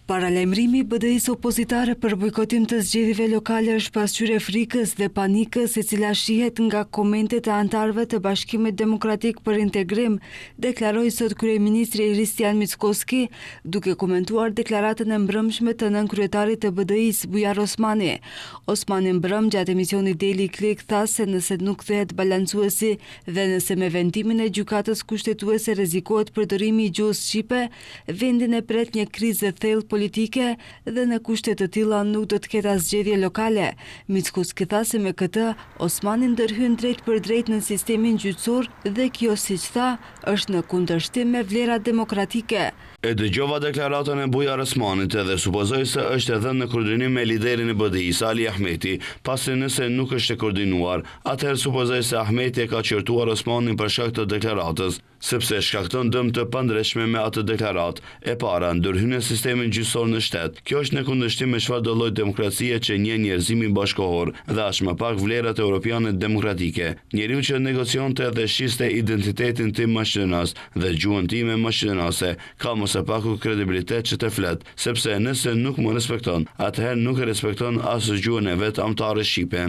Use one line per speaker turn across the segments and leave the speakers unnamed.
Paralajmërimi i BDI-s opozitare për bojkotim të zgjedhjeve lokale është pasqyrë frikës dhe panikës e cila shihet nga komentet e anëtarëve të Bashkimit Demokratik për Integrim, deklaroi sot kryeministri Hristijan Mickoski, duke komentuar deklaratën e mbrëmshme të nënkryetarit të BDI-s Bujar Osmani. Osmani mbrëm gjatë emisionit Daily Click tha se nëse nuk kthehet balancuesi dhe nëse me vendimin e gjykatës kushtetuese rrezikohet përdorimi i gjuhës shqipe, vendin e pret një krizë thellë politike dhe në kushte të tilla nuk do të ketë zgjedhje lokale. Mickoski tha se me këtë Osmani ndërhyn drejt për drejt në sistemin gjyqësor dhe kjo, siç tha, është në kundërshtim me vlerat demokratike.
E dëgjova deklaratën e Bujar Osmanit dhe supozoj se është edhe në koordinim me liderin e BDI-s Ali Ahmeti, pasi nëse nuk është e koordinuar, atëherë supozoj se Ahmeti e ka qortuar Osmanin për shkak të deklaratës, sepse shkakton dëm të pandrejshme me atë deklarat. E para, ndërhyrjen e sistemit gjyqësor në shtet. Kjo është në kundërshtim me çfarëdo lloj demokracie që njeh njerëzimi bashkëkohor dhe as më pak vlerat europiane demokratike. Njeriu që negocionte dhe shiste identitetin tim maqedonas dhe gjuhën time maqedonase, ka më së paku kredibilitet që të flet, sepse nëse nuk më respekton, atëherë nuk e respekton as gjuhën e vet amtare shqipe.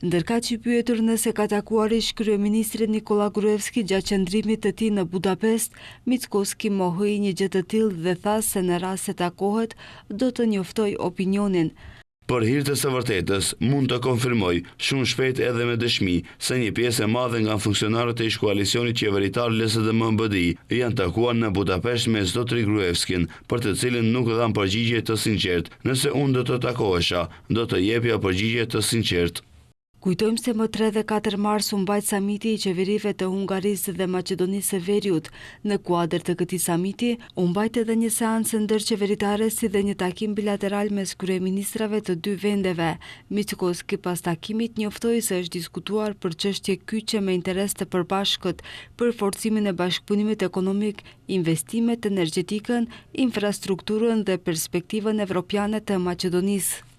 Ndërka që pyetur nëse ka takuar ish kryeministri Nikola Gruevski gjatë qëndrimit të tij në Budapest, Mickoski mohoi një gjë të tillë dhe tha se në rast se takohet, do të njoftoj opinionin.
Për hir të së vërtetës, mund të konfirmoj shumë shpejt edhe me dëshmi se një pjesë e madhe nga funksionarët e ish koalicionit qeveritar LSDM-BDI janë takuar në Budapesht me zotëri Gruevskin, për të cilin nuk dhan përgjigje të sinqert. Nëse unë do të takohesha, do të jepja përgjigje të sinqert.
Kujtojmë se më 3 dhe 4 mars u mbajt samiti i qeverive të Hungarisë dhe Maqedonisë së Veriut. Në kuadër të këtij samiti, u mbajt edhe një seancë ndërqeveritare si dhe një takim bilateral mes kryeministrave të dy vendeve. Mickoski pas takimit njoftoi se është diskutuar për çështje kyçe me interes të përbashkët, për forcimin e bashkëpunimit ekonomik, investimet, energjetikën, infrastrukturën dhe perspektivën evropiane të Maqedonisë.